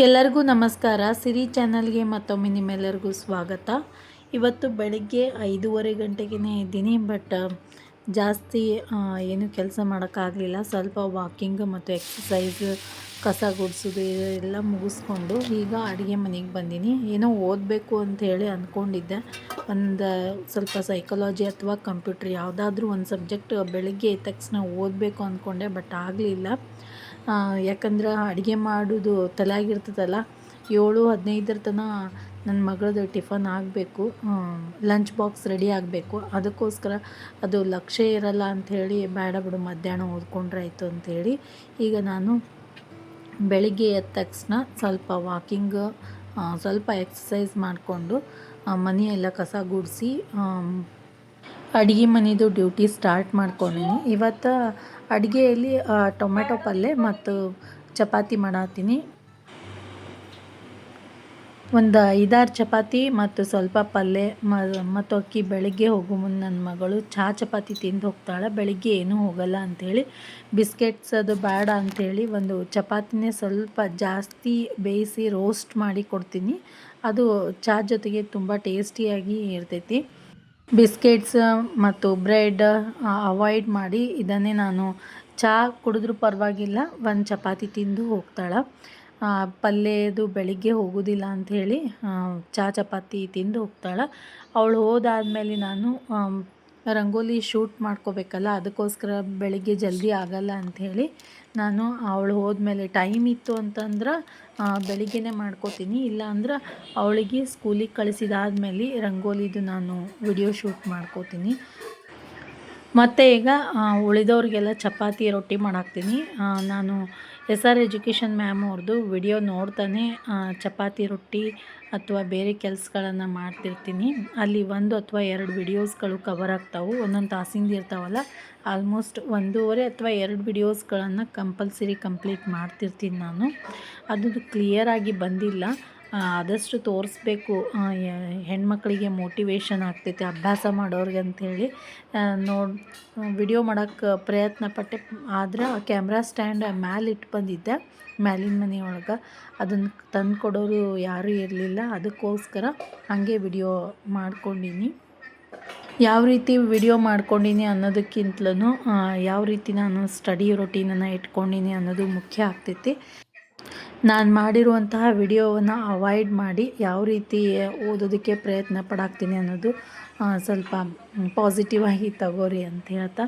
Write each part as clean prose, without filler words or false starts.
ಎಲ್ಲರಿಗೂ ನಮಸ್ಕಾರ. ಸಿರಿ ಚಾನಲ್ಗೆ ಮತ್ತೊಮ್ಮೆ ನಿಮ್ಮೆಲ್ಲರಿಗೂ ಸ್ವಾಗತ. ಇವತ್ತು ಬೆಳಿಗ್ಗೆ 5:30 ಗಂಟೆಗೆ ಇದ್ದೀನಿ. ಬಟ್ ಜಾಸ್ತಿ ಏನು ಕೆಲಸ ಮಾಡೋಕ್ಕಾಗಲಿಲ್ಲ. ಸ್ವಲ್ಪ ವಾಕಿಂಗ್ ಮತ್ತು ಎಕ್ಸಸೈಸ್, ಕಸ ಗುಡಿಸೋದು ಎಲ್ಲ ಮುಗಿಸ್ಕೊಂಡು ಈಗ ಅಡುಗೆ ಮನೆಗೆ ಬಂದೀನಿ. ಏನೋ ಓದಬೇಕು ಅಂಥೇಳಿ ಅಂದ್ಕೊಂಡಿದ್ದೆ. ಒಂದು ಸ್ವಲ್ಪ ಸೈಕಾಲಜಿ ಅಥವಾ ಕಂಪ್ಯೂಟ್ರ್ ಯಾವುದಾದ್ರೂ ಒಂದು ಸಬ್ಜೆಕ್ಟ್ ಬೆಳಿಗ್ಗೆ ಎದ್ದ ತಕ್ಷಣ ಓದಬೇಕು ಅಂದ್ಕೊಂಡೆ. ಬಟ್ ಆಗಲಿಲ್ಲ. ಯಾಕಂದ್ರೆ ಅಡುಗೆ ಮಾಡೋದು ತಲೆಯಾಗಿರ್ತದಲ್ಲ. 7:15 ತನಕ ನನ್ನ ಮಗಳದು ಟಿಫನ್ ಆಗಬೇಕು, ಲಂಚ್ ಬಾಕ್ಸ್ ರೆಡಿ ಆಗಬೇಕು. ಅದಕ್ಕೋಸ್ಕರ ಅದು ಲಕ್ಷ್ಯ ಇರಲ್ಲ ಅಂಥೇಳಿ ಬೇಡ ಬಿಡು ಮಧ್ಯಾಹ್ನ ಓದ್ಕೊಂಡ್ರೆ ಆಯಿತು ಅಂಥೇಳಿ ಈಗ ನಾನು ಬೆಳಿಗ್ಗೆ ಎದ್ದ ತಕ್ಷಣ ಸ್ವಲ್ಪ ವಾಕಿಂಗ್, ಸ್ವಲ್ಪ ಎಕ್ಸಸೈಸ್ ಮಾಡಿಕೊಂಡು ಮನೆಯೆಲ್ಲ ಕಸ ಗುಡಿಸಿ ಅಡುಗೆ ಮನೆಯದು ಡ್ಯೂಟಿ ಸ್ಟಾರ್ಟ್ ಮಾಡ್ಕೊಂಡೀನಿ. ಇವತ್ತು ಅಡುಗೆಯಲ್ಲಿ ಟೊಮೆಟೊ ಪಲ್ಯ ಮತ್ತು ಚಪಾತಿ ಮಾಡತ್ತೀನಿ. ಒಂದು 5-6 ಚಪಾತಿ ಮತ್ತು ಸ್ವಲ್ಪ ಪಲ್ಯ ಮತ್ತು ಅಕ್ಕಿ. ಬೆಳಿಗ್ಗೆ ಹೋಗೋ ಮುಂದೆ ನನ್ನ ಮಗಳು ಚಪಾತಿ ತಿಂದು ಹೋಗ್ತಾಳೆ. ಬೆಳಿಗ್ಗೆ ಏನೂ ಹೋಗಲ್ಲ ಅಂಥೇಳಿ ಬಿಸ್ಕೆಟ್ಸ್ ಅದು ಬೇಡ ಅಂಥೇಳಿ ಒಂದು ಚಪಾತಿನೇ ಸ್ವಲ್ಪ ಜಾಸ್ತಿ ಬೇಯಿಸಿ ರೋಸ್ಟ್ ಮಾಡಿ ಕೊಡ್ತೀನಿ. ಅದು ಜೊತೆಗೆ ತುಂಬ ಟೇಸ್ಟಿಯಾಗಿ ಇರ್ತೈತಿ. ಬಿಸ್ಕೆಟ್ಸ್ ಮತ್ತು ಬ್ರೆಡ್ ಅವಾಯ್ಡ್ ಮಾಡಿ ಇದನ್ನೇ ನಾನು ಕುಡಿದ್ರೂ ಪರವಾಗಿಲ್ಲ, ಒಂದು ಚಪಾತಿ ತಿಂದು ಹೋಗ್ತಾಳೆ. ಪಲ್ಯದು ಬೆಳಿಗ್ಗೆ ಹೋಗೋದಿಲ್ಲ ಅಂಥೇಳಿ ಚಪಾತಿ ತಿಂದು ಹೋಗ್ತಾಳೆ. ಅವಳು ಹೋದಾದ್ಮೇಲೆ ನಾನು ರಂಗೋಲಿ ಶೂಟ್ ಮಾಡ್ಕೋಬೇಕಲ್ಲ, ಅದಕ್ಕೋಸ್ಕರ ಬೆಳಿಗ್ಗೆ ಜಲ್ದಿ ಆಗಲ್ಲ ಅಂಥೇಳಿ ನಾನು ಅವಳು ಹೋದ್ಮೇಲೆ ಟೈಮ್ ಇತ್ತು ಅಂತಂದ್ರೆ ಬೆಳಿಗ್ಗೆನೇ ಮಾಡ್ಕೋತೀನಿ. ಇಲ್ಲ ಅಂದ್ರೆ ಅವಳಿಗೆ ಸ್ಕೂಲಿಗೆ ಕಳಿಸಿದಾದ್ಮೇಲೆ ರಂಗೋಲಿದು ನಾನು ವಿಡಿಯೋ ಶೂಟ್ ಮಾಡ್ಕೋತೀನಿ. ಮತ್ತು ಈಗ ಉಳಿದವ್ರಿಗೆಲ್ಲ ಚಪಾತಿ ರೊಟ್ಟಿ ಮಾಡಾಕ್ತೀನಿ. ನಾನು SR ಎಜುಕೇಷನ್ ಮ್ಯಾಮ್ ಅವ್ರದ್ದು ವಿಡಿಯೋ ನೋಡ್ತಾನೆ ಚಪಾತಿ ರೊಟ್ಟಿ ಅಥವಾ ಬೇರೆ ಕೆಲಸಗಳನ್ನು ಮಾಡ್ತಿರ್ತೀನಿ. ಅಲ್ಲಿ 1 ಅಥವಾ 2 ವಿಡಿಯೋಸ್ಗಳು ಕವರ್ ಆಗ್ತಾವೆ. ಒಂದೊಂದು ತಾಸಿಂದ ಇರ್ತಾವಲ್ಲ, ಆಲ್ಮೋಸ್ಟ್ 1.5 ಅಥವಾ 2 ವಿಡಿಯೋಸ್ಗಳನ್ನು ಕಂಪಲ್ಸರಿ ಕಂಪ್ಲೀಟ್ ಮಾಡ್ತಿರ್ತೀನಿ ನಾನು. ಅದು ಕ್ಲಿಯರಾಗಿ ಬಂದಿಲ್ಲ, ಆದಷ್ಟು ತೋರಿಸ್ಬೇಕು, ಹೆಣ್ಮಕ್ಳಿಗೆ ಮೋಟಿವೇಶನ್ ಆಗ್ತೈತೆ ಅಭ್ಯಾಸ ಮಾಡೋರಿಗೆ ಅಂಥೇಳಿ ವಿಡಿಯೋ ಮಾಡೋಕ್ಕೆ ಪ್ರಯತ್ನ ಪಟ್ಟೆ. ಆದರೆ ಆ ಕ್ಯಾಮ್ರಾ ಸ್ಟ್ಯಾಂಡ್ ಮ್ಯಾಲೆ ಇಟ್ಟು ಬಂದಿದ್ದೆ ಮ್ಯಾಲಿನ ಮನೆಯೊಳಗೆ, ಅದನ್ನು ತಂದು ಕೊಡೋರು ಯಾರೂ ಇರಲಿಲ್ಲ. ಅದಕ್ಕೋಸ್ಕರ ಹಾಗೆ ವಿಡಿಯೋ ಮಾಡ್ಕೊಂಡೀನಿ. ಯಾವ ರೀತಿ ವಿಡಿಯೋ ಮಾಡ್ಕೊಂಡೀನಿ ಅನ್ನೋದಕ್ಕಿಂತಲೂ ಯಾವ ರೀತಿ ನಾನು ಸ್ಟಡಿ ರೊಟೀನನ್ನು ಇಟ್ಕೊಂಡೀನಿ ಅನ್ನೋದು ಮುಖ್ಯ ಆಗ್ತೈತಿ. ನಾನು ಮಾಡಿರುವಂತಹ ವಿಡಿಯೋವನ್ನು ಅವಾಯ್ಡ್ ಮಾಡಿ ಯಾವ ರೀತಿ ಓದೋದಕ್ಕೆ ಪ್ರಯತ್ನ ಪಡಾಕ್ತೀನಿ ಅನ್ನೋದು ಸ್ವಲ್ಪ ಪಾಸಿಟಿವ್ ಆಗಿ ತಗೋರಿ ಅಂತ ಹೇಳ್ತಾ,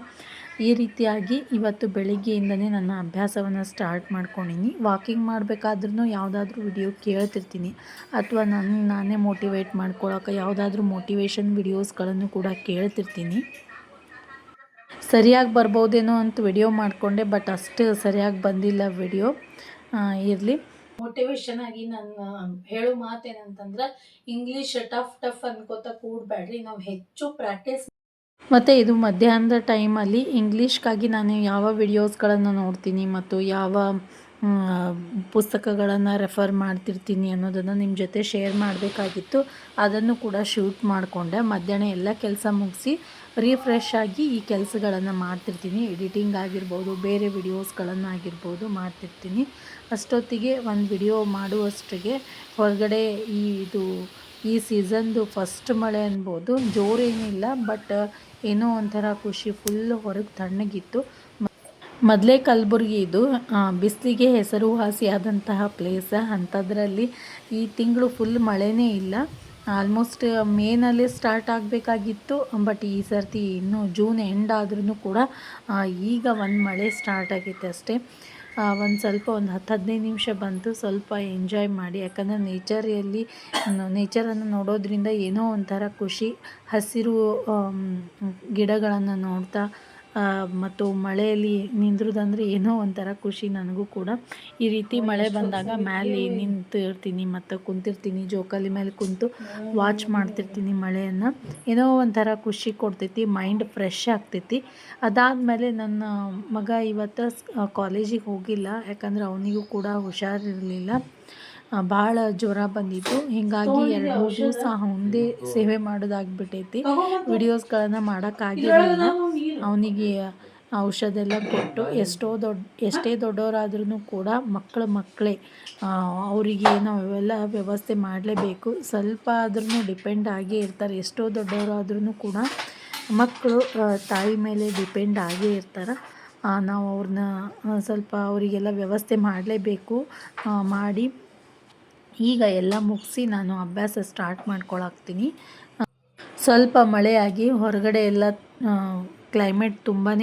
ಈ ರೀತಿಯಾಗಿ ಇವತ್ತು ಬೆಳಿಗ್ಗೆಯಿಂದನೇ ನನ್ನ ಅಭ್ಯಾಸವನ್ನು ಸ್ಟಾರ್ಟ್ ಮಾಡ್ಕೊಂಡೀನಿ. ವಾಕಿಂಗ್ ಮಾಡಬೇಕಾದ್ರೂ ಯಾವುದಾದ್ರೂ ವಿಡಿಯೋ ಕೇಳ್ತಿರ್ತೀನಿ, ಅಥವಾ ನಾನೇ ಮೋಟಿವೇಟ್ ಮಾಡ್ಕೊಳ್ಳೋಕೆ ಯಾವುದಾದ್ರೂ ಮೋಟಿವೇಶನ್ ವಿಡಿಯೋಸ್ಗಳನ್ನು ಕೂಡ ಕೇಳ್ತಿರ್ತೀನಿ. ಸರಿಯಾಗಿ ಬರ್ಬೋದೇನೋ ಅಂತ ವಿಡಿಯೋ ಮಾಡಿಕೊಂಡೆ, ಬಟ್ ಅಷ್ಟು ಸರಿಯಾಗಿ ಬಂದಿಲ್ಲ ವಿಡಿಯೋ. ಇರಲಿ. ಮೋಟಿವೇಶನ್ ಆಗಿ ನಾನು ಹೇಳೋ ಮಾತೇನಂತಂದ್ರೆ, ಇಂಗ್ಲೀಷ್ ಟಫ್ ಅನ್ಕೋತಾ ಕೂಡಬೇಡ್ರಿ, ನಾವು ಹೆಚ್ಚು ಪ್ರಾಕ್ಟೀಸ್. ಮತ್ತು ಇದು ಮಧ್ಯಾಹ್ನದ ಟೈಮಲ್ಲಿ ಇಂಗ್ಲೀಷ್ಗಾಗಿ ನಾನು ಯಾವ ವಿಡಿಯೋಸ್ಗಳನ್ನು ನೋಡ್ತೀನಿ ಮತ್ತು ಯಾವ ಪುಸ್ತಕಗಳನ್ನು ರೆಫರ್ ಮಾಡ್ತಿರ್ತೀನಿ ಅನ್ನೋದನ್ನು ನಿಮ್ಮ ಜೊತೆ ಶೇರ್ ಮಾಡಬೇಕಾಗಿತ್ತು. ಅದನ್ನು ಕೂಡ ಶೂಟ್ ಮಾಡಿಕೊಂಡೆ. ಮಧ್ಯಾಹ್ನ ಎಲ್ಲ ಕೆಲಸ ಮುಗಿಸಿ ರಿಫ್ರೆಶ್ ಆಗಿ ಈ ಕೆಲಸಗಳನ್ನು ಮಾಡ್ತಿರ್ತೀನಿ. ಎಡಿಟಿಂಗ್ ಆಗಿರ್ಬೋದು, ಬೇರೆ ವಿಡಿಯೋಸ್ಗಳನ್ನಾಗಿರ್ಬೋದು ಮಾಡ್ತಿರ್ತೀನಿ. ಅಷ್ಟೊತ್ತಿಗೆ ಒಂದು ವಿಡಿಯೋ ಮಾಡುವಷ್ಟಿಗೆ ಹೊರಗಡೆ ಈ ಸೀಸನ್ದು ಫಸ್ಟ್ ಮಳೆ ಅನ್ಬೋದು. ಜೋರೇನಿಲ್ಲ, ಬಟ್ ಏನೋ ಒಂಥರ ಖುಷಿ. ಫುಲ್ ಹೊರಗೆ ತಣ್ಣಗಿತ್ತು. ಮೊದಲೇ ಕಲಬುರಗಿ ಇದು ಬಿಸಿಲಿಗೆ ಹೆಸರುವಾಸಿಯಾದಂತಹ ಪ್ಲೇಸ್. ಅಂಥದ್ರಲ್ಲಿ ಈ ತಿಂಗಳು ಫುಲ್ ಮಳೆನೇ ಇಲ್ಲ. ಆಲ್ಮೋಸ್ಟ್ ಮೇನಲ್ಲೇ ಸ್ಟಾರ್ಟ್ ಆಗಬೇಕಾಗಿತ್ತು, ಬಟ್ ಈ ಸರ್ತಿ ಇನ್ನೂ ಜೂನ್ ಎಂಡ್ ಆದ್ರೂ ಕೂಡ ಈಗ ಒಂದು ಮಳೆ ಸ್ಟಾರ್ಟ್ ಆಗೈತೆ ಅಷ್ಟೇ. ಒಂದು ಸ್ವಲ್ಪ 10-15 ನಿಮಿಷ ಬಂತು, ಸ್ವಲ್ಪ ಎಂಜಾಯ್ ಮಾಡಿ. ಯಾಕಂದರೆ ನೇಚರನ್ನು ನೋಡೋದ್ರಿಂದ ಏನೋ ಒಂಥರ ಖುಷಿ. ಹಸಿರು ಗಿಡಗಳನ್ನು ನೋಡ್ತಾ ಮತ್ತು ಮಳೆಯಲ್ಲಿ ನಿಂದ್ರೋದಂದರೆ ಏನೋ ಒಂಥರ ಖುಷಿ ನನಗೂ ಕೂಡ. ಈ ರೀತಿ ಮಳೆ ಬಂದಾಗ ಮೇಲೆ ನಿಂತು ಇರ್ತೀನಿ ಮತ್ತು ಕುಂತಿರ್ತೀನಿ. ಜೋಕಾಲಿ ಮೇಲೆ ಕುಂತು ವಾಚ್ ಮಾಡ್ತಿರ್ತೀನಿ ಮಳೆಯನ್ನು. ಏನೋ ಒಂಥರ ಖುಷಿ ಕೊಡ್ತೈತಿ, ಮೈಂಡ್ ಫ್ರೆಶ್ ಆಗ್ತೈತಿ. ಅದಾದಮೇಲೆ ನನ್ನ ಮಗ ಇವತ್ತು ಕಾಲೇಜಿಗೆ ಹೋಗಿಲ್ಲ, ಯಾಕಂದ್ರೆ ಅವನಿಗೂ ಕೂಡ ಹುಷಾರಿರಲಿಲ್ಲ. ಭಾಳ ಜ್ವರ ಬಂದಿತ್ತು. ಹೀಗಾಗಿ 2-3 ದಿವಸ ಅವನದೇ ಸೇವೆ ಮಾಡೋದಾಗಿಬಿಟ್ಟೈತಿ. ವಿಡಿಯೋಸ್ಗಳನ್ನು ಮಾಡೋಕ್ಕಾಗಿರಲಿಲ್ಲ. ಅವನಿಗೆ ಔಷಧ ಎಲ್ಲ ಕೊಟ್ಟು ಎಷ್ಟೇ ದೊಡ್ಡವರಾದ್ರೂ ಕೂಡ ಮಕ್ಕಳೇ ಅವರಿಗೆ ನಾವೆಲ್ಲ ವ್ಯವಸ್ಥೆ ಮಾಡಲೇಬೇಕು. ಸ್ವಲ್ಪ ಆದ್ರೂ ಡಿಪೆಂಡ್ ಆಗೇ ಇರ್ತಾರೆ. ಎಷ್ಟೋ ದೊಡ್ಡವರಾದ್ರೂ ಕೂಡ ಮಕ್ಕಳು ತಾಯಿ ಮೇಲೆ ಡಿಪೆಂಡ್ ಆಗೇ ಇರ್ತಾರೆ. ನಾವು ಅವ್ರನ್ನ ಸ್ವಲ್ಪ ಅವರಿಗೆಲ್ಲ ವ್ಯವಸ್ಥೆ ಮಾಡಲೇಬೇಕು. ಮಾಡಿ ಈಗ ಎಲ್ಲ ಮುಗಿಸಿ ನಾನು ಅಭ್ಯಾಸ ಸ್ಟಾರ್ಟ್ ಮಾಡ್ಕೊಳಾಕ್ತೀನಿ. ಸ್ವಲ್ಪ ಮಳೆಯಾಗಿ ಹೊರಗಡೆ ಎಲ್ಲ ಕ್ಲೈಮೇಟ್ ತುಂಬಾ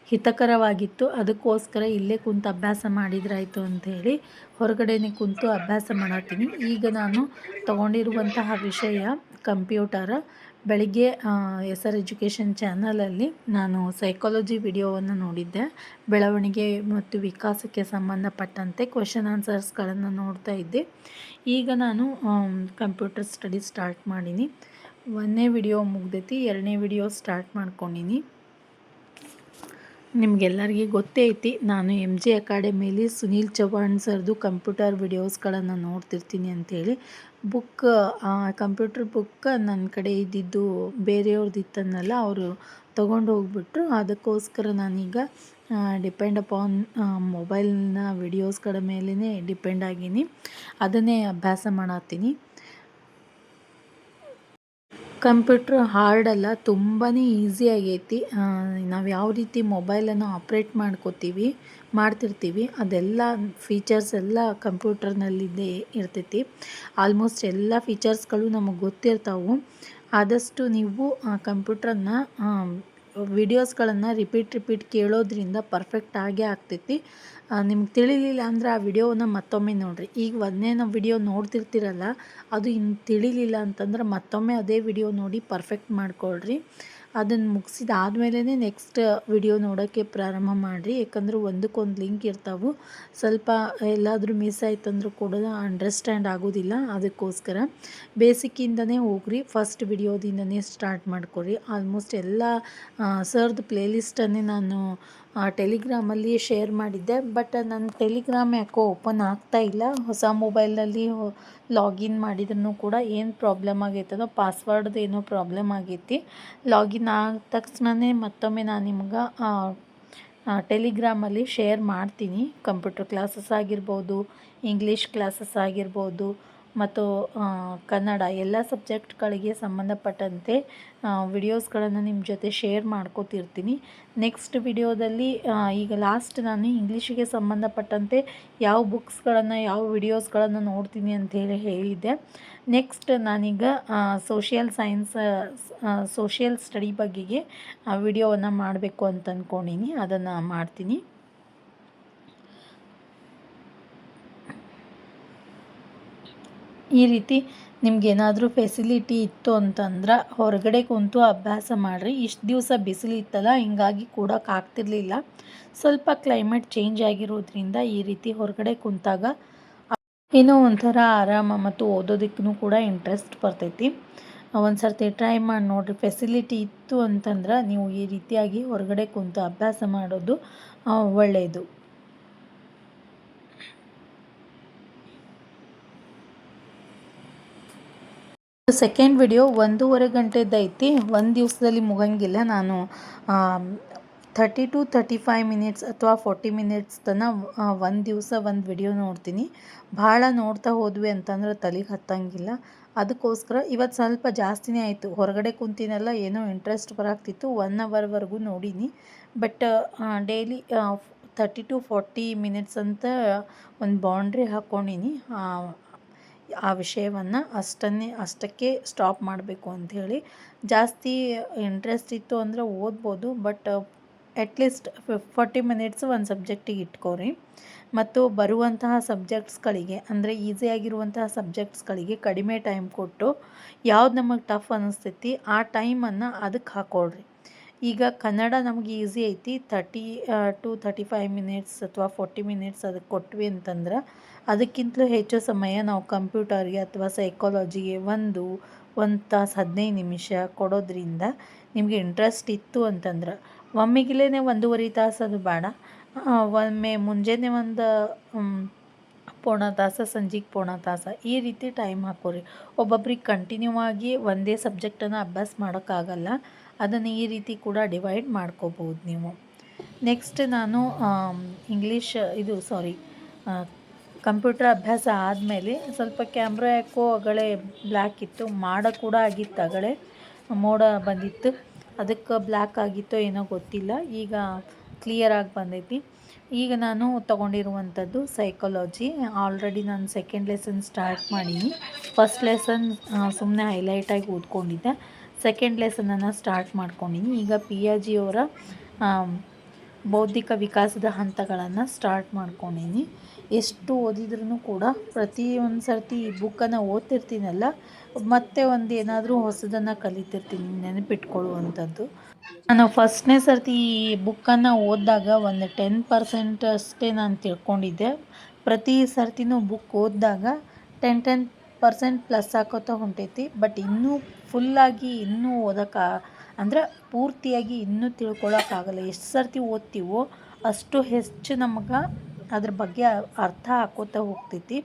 ಹಿತಕರವಾಗಿತ್ತು. ಅದಕ್ಕೋಸ್ಕರ ಇಲ್ಲೇ ಕುಂತು ಅಭ್ಯಾಸ ಮಾಡಿದ್ರಾಯ್ತು ಅಂಥೇಳಿ ಹೊರಗಡೆನೇ ಕುಂತು ಅಭ್ಯಾಸ ಮಾಡತ್ತೀನಿ. ಈಗ ನಾನು ತಗೊಂಡಿರುವಂತಹ ವಿಷಯ ಕಂಪ್ಯೂಟರ್. ಬೆಳಿಗ್ಗೆ SR ಎಜುಕೇಷನ್ ಚಾನಲಲ್ಲಿ ನಾನು ಸೈಕಾಲಜಿ ವಿಡಿಯೋವನ್ನು ನೋಡಿದ್ದೆ. ಬೆಳವಣಿಗೆ ಮತ್ತು ವಿಕಾಸಕ್ಕೆ ಸಂಬಂಧಪಟ್ಟಂತೆ ಕ್ವೆಶನ್ ಆನ್ಸರ್ಸ್ಗಳನ್ನು ನೋಡ್ತಾ ಇದ್ದೆ. ಈಗ ನಾನು ಕಂಪ್ಯೂಟರ್ ಸ್ಟಡಿ ಸ್ಟಾರ್ಟ್ ಮಾಡೀನಿ. 1ನೇ ವಿಡಿಯೋ ಮುಗ್ದೈತಿ, 2ನೇ ವಿಡಿಯೋ ಸ್ಟಾರ್ಟ್ ಮಾಡ್ಕೊಂಡೀನಿ. ನಿಮಗೆಲ್ಲರಿಗೆ ಗೊತ್ತೇ ಐತಿ, ನಾನು MG ಅಕಾಡೆಮಿಲಿ ಸುನೀಲ್ ಚೌಹಾಣ್ ಸರ್ದು ಕಂಪ್ಯೂಟರ್ ವಿಡಿಯೋಸ್ಗಳನ್ನು ನೋಡ್ತಿರ್ತೀನಿ ಅಂಥೇಳಿ. ಕಂಪ್ಯೂಟರ್ ಬುಕ್ ನನ್ನ ಕಡೆ ಇದ್ದಿದ್ದು ಬೇರೆಯವ್ರದ್ದು ಇತ್ತನ್ನಲ್ಲ, ಅವರು ತೊಗೊಂಡು ಹೋಗ್ಬಿಟ್ರು. ಅದಕ್ಕೋಸ್ಕರ ನಾನೀಗ ಡಿಪೆಂಡ್ ಅಪಾನ್ ಮೊಬೈಲ್ನ ವಿಡಿಯೋಸ್ಗಳ ಮೇಲೇ ಡಿಪೆಂಡ್ ಆಗೀನಿ. ಅದನ್ನೇ ಅಭ್ಯಾಸ ಮಾಡತ್ತೀನಿ. ಕಂಪ್ಯೂಟ್ರ್ ಹಾರ್ಡಲ್ಲ, ತುಂಬಾ ಈಸಿ ಆಗೈತಿ. ನಾವು ಯಾವ ರೀತಿ ಮೊಬೈಲನ್ನು ಆಪ್ರೇಟ್ ಮಾಡ್ತಿರ್ತೀವಿ ಅದೆಲ್ಲ ಫೀಚರ್ಸ್ ಎಲ್ಲ ಕಂಪ್ಯೂಟರ್ನಲ್ಲಿದ್ದೇ ಇರ್ತೈತಿ. ಆಲ್ಮೋಸ್ಟ್ ಎಲ್ಲ ಫೀಚರ್ಸ್ಗಳು ನಮಗೆ ಗೊತ್ತಿರ್ತಾವೆ. ಆದಷ್ಟು ನೀವು ಕಂಪ್ಯೂಟ್ರನ್ನು ವಿಡಿಯೋಸ್ಗಳನ್ನು ರಿಪೀಟ್ ಕೇಳೋದ್ರಿಂದ ಪರ್ಫೆಕ್ಟ್ ಆಗೇ ಆಗ್ತೈತಿ. ನಿಮ್ಗೆ ತಿಳಿಲಿಲ್ಲ ಅಂದರೆ ಆ ವಿಡಿಯೋವನ್ನು ಮತ್ತೊಮ್ಮೆ ನೋಡಿರಿ. ಈಗ ಒಂದನೇ ನಾವು ವಿಡಿಯೋ ನೋಡ್ತಿರ್ತೀರಲ್ಲ, ಅದು ಇನ್ನು ತಿಳಿಲಿಲ್ಲ ಅಂತಂದ್ರೆ ಮತ್ತೊಮ್ಮೆ ಅದೇ ವಿಡಿಯೋ ನೋಡಿ ಪರ್ಫೆಕ್ಟ್ ಮಾಡ್ಕೊಳ್ರಿ. ಅದನ್ನು ಮುಗಿಸಿದಾದ್ಮೇಲೆ ನೆಕ್ಸ್ಟ್ ವಿಡಿಯೋ ನೋಡೋಕ್ಕೆ ಪ್ರಾರಂಭ ಮಾಡಿರಿ. ಯಾಕಂದ್ರೆ ಒಂದಕ್ಕೊಂದು ಲಿಂಕ್ ಇರ್ತಾವೆ. ಸ್ವಲ್ಪ ಎಲ್ಲಾದರೂ ಮಿಸ್ ಆಯ್ತಂದ್ರೂ ಕೂಡ ಅಂಡರ್ಸ್ಟ್ಯಾಂಡ್ ಆಗೋದಿಲ್ಲ. ಅದಕ್ಕೋಸ್ಕರ ಬೇಸಿಕ್ಕಿಂದನೇ ಹೋಗ್ರಿ. ಫಸ್ಟ್ ವಿಡಿಯೋದಿಂದನೇ ಸ್ಟಾರ್ಟ್ ಮಾಡ್ಕೊರಿ. ಆಲ್ಮೋಸ್ಟ್ ಎಲ್ಲ ಸರ್ದು ಪ್ಲೇಲಿಸ್ಟನ್ನೇ ನಾನು ಟೆಲಿಗ್ರಾಮಲ್ಲಿ ಶೇರ್ ಮಾಡಿದ್ದೆ. ಬಟ್ ನನ್ನ ಟೆಲಿಗ್ರಾಮ್ ಯಾಕೋ ಓಪನ್ ಆಗ್ತಾ ಇಲ್ಲ. ಹೊಸ ಮೊಬೈಲ್ನಲ್ಲಿ ಲಾಗಿನ್ ಮಾಡಿದ್ರೂ ಕೂಡ ಏನು ಪ್ರಾಬ್ಲಮ್ ಆಗೈತದೋ, ಪಾಸ್ವರ್ಡ್ದು ಏನೋ ಪ್ರಾಬ್ಲಮ್ ಆಗೈತಿ. ಲಾಗಿನ್ ಆದ ತಕ್ಷಣವೇ ಮತ್ತೊಮ್ಮೆ ನಾನು ನಿಮ್ಗೆ ಟೆಲಿಗ್ರಾಮಲ್ಲಿ ಶೇರ್ ಮಾಡ್ತೀನಿ. ಕಂಪ್ಯೂಟರ್ ಕ್ಲಾಸಸ್ ಆಗಿರ್ಬೋದು, ಇಂಗ್ಲೀಷ್ ಕ್ಲಾಸಸ್ ಆಗಿರ್ಬೋದು ಮತ್ತು ಕನ್ನಡ ಎಲ್ಲ ಸಬ್ಜೆಕ್ಟ್ಗಳಿಗೆ ಸಂಬಂಧಪಟ್ಟಂತೆ ವಿಡಿಯೋಸ್ಗಳನ್ನು ನಿಮ್ಮ ಜೊತೆ ಶೇರ್ ಮಾಡ್ಕೋತಿರ್ತೀನಿ. ನೆಕ್ಸ್ಟ್ ವಿಡಿಯೋದಲ್ಲಿ ಈಗ ಲಾಸ್ಟ್ ನಾನು ಇಂಗ್ಲೀಷಿಗೆ ಸಂಬಂಧಪಟ್ಟಂತೆ ಯಾವ ಬುಕ್ಸ್ಗಳನ್ನು ಯಾವ ವಿಡಿಯೋಸ್ಗಳನ್ನು ನೋಡ್ತೀನಿ ಅಂಥೇಳಿ ಹೇಳಿದ್ದೆ. ನೆಕ್ಸ್ಟ್ ನಾನೀಗ ಸೋಷಿಯಲ್ ಸ್ಟಡಿ ಬಗ್ಗೆಗೆ ವಿಡಿಯೋವನ್ನು ಮಾಡಬೇಕು ಅಂತ ಅಂದ್ಕೊಂಡೀನಿ. ಅದನ್ನು ಮಾಡ್ತೀನಿ. ಈ ರೀತಿ ನಿಮ್ಗೇನಾದರೂ ಫೆಸಿಲಿಟಿ ಇತ್ತು ಅಂತಂದ್ರೆ ಹೊರಗಡೆ ಕುಂತು ಅಭ್ಯಾಸ ಮಾಡಿರಿ. ಇಷ್ಟು ದಿವಸ ಬಿಸಿಲಿತ್ತಲ್ಲ, ಹಿಂಗಾಗಿ ಕೂಡೋಕ್ಕಾಗ್ತಿರ್ಲಿಲ್ಲ. ಸ್ವಲ್ಪ ಕ್ಲೈಮೇಟ್ ಚೇಂಜ್ ಆಗಿರೋದ್ರಿಂದ ಈ ರೀತಿ ಹೊರಗಡೆ ಕುಂತಾಗ ಏನೋ ಒಂಥರ ಆರಾಮ ಮತ್ತು ಓದೋದಕ್ಕೂ ಕೂಡ ಇಂಟ್ರೆಸ್ಟ್ ಬರ್ತೈತಿ. ಒಂದು ಸರ್ತಿ ಟ್ರೈ ಮಾಡಿ ನೋಡಿರಿ. ಫೆಸಿಲಿಟಿ ಇತ್ತು ಅಂತಂದ್ರೆ ನೀವು ಈ ರೀತಿಯಾಗಿ ಹೊರಗಡೆ ಕುಂತು ಅಭ್ಯಾಸ ಮಾಡೋದು ಒಳ್ಳೆಯದು. Second video 1.5 ಗಂಟೆದೈತಿ. ಒಂದು ದಿವಸದಲ್ಲಿ ಮುಗಂಗಿಲ್ಲ. ನಾನು 30 to 35 ಮಿನಿಟ್ಸ್ ಅಥವಾ 40 ಮಿನಿಟ್ಸ್ ತನಕ ಒಂದು ದಿವಸ ಒಂದು ವಿಡಿಯೋ ನೋಡ್ತೀನಿ. ಭಾಳ ನೋಡ್ತಾ ಹೋದ್ವಿ ಅಂತಂದ್ರೆ ತಲೆಗೆ ಹತ್ತಂಗಿಲ್ಲ. ಅದಕ್ಕೋಸ್ಕರ ಇವತ್ತು ಸ್ವಲ್ಪ ಜಾಸ್ತಿನೇ ಆಯಿತು. ಹೊರಗಡೆ ಕುಂತಿನೆಲ್ಲ ಏನೋ ಇಂಟ್ರೆಸ್ಟ್ ಬರಾಕ್ತಿತ್ತು. 1 ಅವರ್ವರೆಗೂ ನೋಡೀನಿ. ಬಟ್ ಡೈಲಿ 30 to 40 ಮಿನಿಟ್ಸ್ ಅಂತ ಒಂದು ಬೌಂಡ್ರಿ ಹಾಕ್ಕೊಂಡೀನಿ. ಆ ವಿಷಯವನ್ನು ಅಷ್ಟಕ್ಕೆ ಸ್ಟಾಪ್ ಮಾಡಬೇಕು ಅಂಥೇಳಿ. ಜಾಸ್ತಿ ಇಂಟ್ರೆಸ್ಟ್ ಇತ್ತು ಅಂದರೆ ಓದ್ಬೋದು. ಬಟ್ ಅಟ್ಲೀಸ್ಟ್ 40 ಮಿನಿಟ್ಸು ಒಂದು ಸಬ್ಜೆಕ್ಟಿಗೆ ಇಟ್ಕೋರಿ. ಮತ್ತು ಬರುವಂತಹ ಸಬ್ಜೆಕ್ಟ್ಸ್ಗಳಿಗೆ ಅಂದರೆ ಈಸಿಯಾಗಿರುವಂತಹ ಸಬ್ಜೆಕ್ಟ್ಸ್ಗಳಿಗೆ ಕಡಿಮೆ ಟೈಮ್ ಕೊಟ್ಟು ಯಾವ್ದು ನಮಗೆ ಟಫ್ ಅನ್ನಿಸ್ತೈತಿ ಆ ಟೈಮನ್ನು ಅದಕ್ಕೆ ಹಾಕ್ಕೊಳ್ರಿ. ಈಗ ಕನ್ನಡ ನಮಗೆ ಈಸಿ ಐತಿ. 30 to 35 ಮಿನಿಟ್ಸ್ ಅಥವಾ 40 ಮಿನಿಟ್ಸ್ ಅದಕ್ಕೆ ಕೊಟ್ವಿ ಅಂತಂದ್ರೆ ಅದಕ್ಕಿಂತಲೂ ಹೆಚ್ಚು ಸಮಯ ನಾವು ಕಂಪ್ಯೂಟರ್ಗೆ ಅಥವಾ ಸೈಕಾಲಜಿಗೆ ಒಂದು ತಾಸು 15 ನಿಮಿಷ ಕೊಡೋದ್ರಿಂದ ನಿಮಗೆ ಇಂಟ್ರೆಸ್ಟ್ ಇತ್ತು ಅಂತಂದ್ರೆ ಒಮ್ಮೆಗಿಲೇ 1.5 ತಾಸು ಅದು ಬೇಡ. ಒಮ್ಮೆ ಮುಂಜಾನೆ ಒಂದು ಪೌಣ ತಾಸು, ಸಂಜೆಗೆ ಪೌಣ ತಾಸು ಈ ರೀತಿ ಟೈಮ್ ಹಾಕೋರಿ. ಒಬ್ಬೊಬ್ರಿಗೆ ಕಂಟಿನ್ಯೂ ಆಗಿ ಒಂದೇ ಸಬ್ಜೆಕ್ಟನ್ನು ಅಭ್ಯಾಸ ಮಾಡೋಕ್ಕಾಗಲ್ಲ. ಅದನ್ನು ಈ ರೀತಿ ಕೂಡ ಡಿವೈಡ್ ಮಾಡ್ಕೋಬೋದು ನೀವು. ನೆಕ್ಸ್ಟ್ ನಾನು ಇಂಗ್ಲೀಷ್ ಕಂಪ್ಯೂಟರ್ ಅಭ್ಯಾಸ ಆದಮೇಲೆ ಸ್ವಲ್ಪ ಕ್ಯಾಮ್ರಾ ಯಾಕೋ ಅಗಳೇ ಬ್ಲ್ಯಾಕ್ ಇತ್ತು, ಮಾಡ ಕೂಡ ಆಗಿತ್ತು, ಅಗಳೇ ಮೋಡ ಬಂದಿತ್ತು, ಅದಕ್ಕೆ ಬ್ಲ್ಯಾಕ್ ಆಗಿತ್ತೋ ಏನೋ ಗೊತ್ತಿಲ್ಲ. ಈಗ ಕ್ಲಿಯರಾಗಿ ಬಂದೈತಿ. ಈಗ ನಾನು ತೊಗೊಂಡಿರುವಂಥದ್ದು ಸೈಕಾಲಜಿ. ಆಲ್ರೆಡಿ ನಾನು ಸೆಕೆಂಡ್ ಲೆಸನ್ ಸ್ಟಾರ್ಟ್ ಮಾಡೀನಿ. ಫಸ್ಟ್ ಲೆಸನ್ ಸುಮ್ಮನೆ ಹೈಲೈಟಾಗಿ ಓದ್ಕೊಂಡಿದ್ದೆ. Second ಲೆಸನನ್ನು start ಮಾಡ್ಕೊಂಡಿನಿ. ಈಗ ಪಿಯಾಜಿಯವರ ಬೌದ್ಧಿಕ ವಿಕಾಸದ ಹಂತಗಳನ್ನು ಸ್ಟಾರ್ಟ್ ಮಾಡ್ಕೊಂಡಿನಿ. ಎಷ್ಟು ಓದಿದ್ರೂ ಕೂಡ ಪ್ರತಿಯೊಂದು ಸರ್ತಿ ಈ ಬುಕ್ಕನ್ನು ಓದ್ತಿರ್ತೀನಲ್ಲ, ಮತ್ತೆ ಒಂದು ಏನಾದರೂ ಹೊಸದನ್ನು ಕಲಿತಿರ್ತೀನಿ, ನೆನಪಿಟ್ಕೊಳ್ಳುವಂಥದ್ದು. ನಾನು ಫಸ್ಟ್ನೇ ಸರ್ತಿ ಈ ಬುಕ್ಕನ್ನು ಓದಿದಾಗ ಒಂದು 10% ಅಷ್ಟೇ ನಾನು ತಿಳ್ಕೊಂಡಿದ್ದೆ. ಪ್ರತಿ ಸರ್ತಿನೂ ಬುಕ್ ಓದಿದಾಗ 10% ಪ್ಲಸ್ ಹಾಕೋತಾ ಹೊಂಟೈತಿ. ಬಟ್ ಇನ್ನೂ ಫುಲ್ಲಾಗಿ ಇನ್ನೂ ಅಂದರೆ ಪೂರ್ತಿಯಾಗಿ ಇನ್ನೂ ತಿಳ್ಕೊಳಕ್ಕಾಗಲ್ಲ. ಎಷ್ಟು ಸರ್ತಿ ಓದ್ತೀವೋ ಅಷ್ಟು ಹೆಚ್ಚು ನಮಗೆ ಅದ್ರ ಬಗ್ಗೆ ಅರ್ಥ ಹಾಕೋತಾ ಹೋಗ್ತೈತಿ.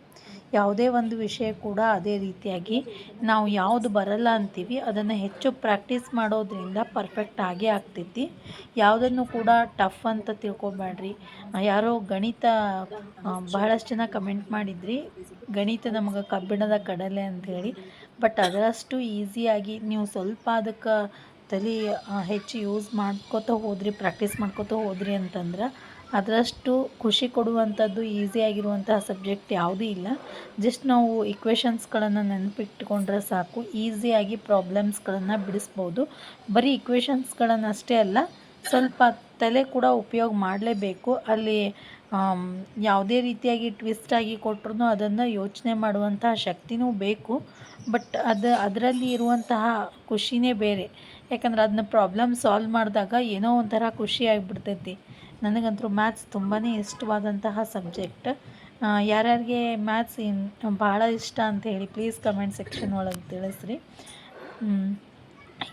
ಯಾವುದೇ ಒಂದು ವಿಷಯ ಕೂಡ ಅದೇ ರೀತಿಯಾಗಿ ನಾವು ಯಾವುದು ಬರಲ್ಲ ಅಂತೀವಿ ಅದನ್ನು ಹೆಚ್ಚು ಪ್ರಾಕ್ಟೀಸ್ ಮಾಡೋದ್ರಿಂದ ಪರ್ಫೆಕ್ಟ್ ಆಗೇ ಆಗ್ತೈತಿ. ಯಾವುದನ್ನು ಕೂಡ ಟಫ್ ಅಂತ ತಿಳ್ಕೊಬೇಡ್ರಿ. ಯಾರೋ ಗಣಿತ ಬಹಳಷ್ಟು ಜನ ಕಮೆಂಟ್ ಮಾಡಿದ್ರಿ, ಗಣಿತ ನಮಗೆ ಕಬ್ಬಿಣದ ಕಡಲೆ ಅಂಥೇಳಿ. ಬಟ್ ಅದರಷ್ಟು ಈಸಿಯಾಗಿ ನೀವು ಸ್ವಲ್ಪ ಅದಕ್ಕೆ ತಲೆ ಹೆಚ್ಚು ಯೂಸ್ ಮಾಡ್ಕೋತ ಹೋದ್ರಿ, ಪ್ರಾಕ್ಟೀಸ್ ಮಾಡ್ಕೋತ ಹೋದ್ರಿ ಅಂತಂದ್ರೆ ಅದರಷ್ಟು ಖುಷಿ ಕೊಡುವಂಥದ್ದು ಈಸಿಯಾಗಿರುವಂತಹ ಸಬ್ಜೆಕ್ಟ್ ಯಾವುದೂ ಇಲ್ಲ. ಜಸ್ಟ್ ನಾವು ಇಕ್ವೇಷನ್ಸ್ಗಳನ್ನು ನೆನಪಿಟ್ಕೊಂಡ್ರೆ ಸಾಕು, ಈಸಿಯಾಗಿ ಪ್ರಾಬ್ಲಮ್ಸ್ಗಳನ್ನು ಬಿಡಿಸ್ಬೋದು. ಬರೀ ಇಕ್ವೇಷನ್ಸ್ಗಳನ್ನು ಅಷ್ಟೇ ಅಲ್ಲ, ಸ್ವಲ್ಪ ತಲೆ ಕೂಡ ಉಪಯೋಗ ಮಾಡಲೇಬೇಕು. ಅಲ್ಲಿ ಯಾವುದೇ ರೀತಿಯಾಗಿ ಟ್ವಿಸ್ಟಾಗಿ ಕೊಟ್ಟರು ಅದನ್ನು ಯೋಚನೆ ಮಾಡುವಂತಹ ಶಕ್ತಿನೂ ಬೇಕು. ಬಟ್ ಅದರಲ್ಲಿ ಇರುವಂತಹ ಖುಷಿನೇ ಬೇರೆ. ಯಾಕಂದ್ರೆ ಅದನ್ನ ಪ್ರಾಬ್ಲಮ್ ಸಾಲ್ವ್ ಮಾಡಿದಾಗ ಏನೋ ಒಂಥರ ಖುಷಿ ಆಗಿಬಿಡ್ತೈತಿ. ನನಗಂತೂ ಮ್ಯಾಥ್ಸ್ ತುಂಬಾ ಇಷ್ಟವಾದಂತಹ ಸಬ್ಜೆಕ್ಟ್. ಯಾರ್ಯಾರಿಗೆ ಮ್ಯಾಥ್ಸ್ ಭಾಳ ಇಷ್ಟ ಅಂಥೇಳಿ ಪ್ಲೀಸ್ ಕಮೆಂಟ್ ಸೆಕ್ಷನ್ ಒಳಗೆ ತಿಳಿಸ್ರಿ.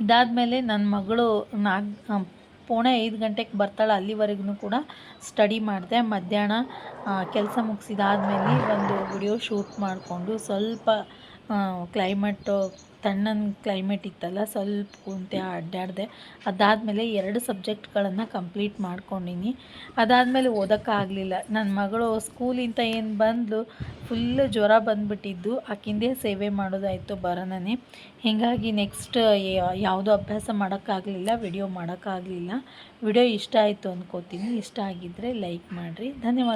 ಇದಾದಮೇಲೆ ನನ್ನ ಮಗಳು 4:45 ಗಂಟೆಗೆ ಬರ್ತಾಳೆ. ಅಲ್ಲಿವರೆಗೂ ಕೂಡ ಸ್ಟಡಿ ಮಾಡಿದೆ. ಮಧ್ಯಾಹ್ನ ಕೆಲಸ ಮುಗಿಸಿದಾದ್ಮೇಲೆ ಒಂದು ವಿಡಿಯೋ ಶೂಟ್ ಮಾಡಿಕೊಂಡು ಸ್ವಲ್ಪ ಕ್ಲೈಮೇಟು ತಣ್ಣನ ಕ್ಲೈಮೇಟ್ ಇತ್ತಲ್ಲ, ಸ್ವಲ್ಪ ಕುಂತೆ ಅಡ್ಡಾಡಿದೆ. ಅದಾದಮೇಲೆ 2 ಸಬ್ಜೆಕ್ಟ್ಗಳನ್ನು ಕಂಪ್ಲೀಟ್ ಮಾಡ್ಕೊಂಡಿನಿ. ಅದಾದಮೇಲೆ ಓದೋಕ್ಕಾಗಲಿಲ್ಲ. ನನ್ನ ಮಗಳು ಸ್ಕೂಲಿಂದ ಏನು ಬಂದಳು, ಫುಲ್ಲು ಜ್ವರ ಬಂದುಬಿಟ್ಟಿದ್ದು. ಆಕಿಂದೇ ಸೇವೆ ಮಾಡೋದಾಯಿತು ಬರೋಣನೆ. ಹೀಗಾಗಿ ನೆಕ್ಸ್ಟ್ ಯಾವುದೂ ಅಭ್ಯಾಸ ಮಾಡೋಕ್ಕಾಗಲಿಲ್ಲ, ವಿಡಿಯೋ ಮಾಡೋಕ್ಕಾಗಲಿಲ್ಲ. ವಿಡಿಯೋ ಇಷ್ಟ ಆಯಿತು ಅಂದ್ಕೋತೀನಿ. ಇಷ್ಟ ಆಗಿದ್ದರೆ ಲೈಕ್ ಮಾಡಿರಿ. ಧನ್ಯವಾದ.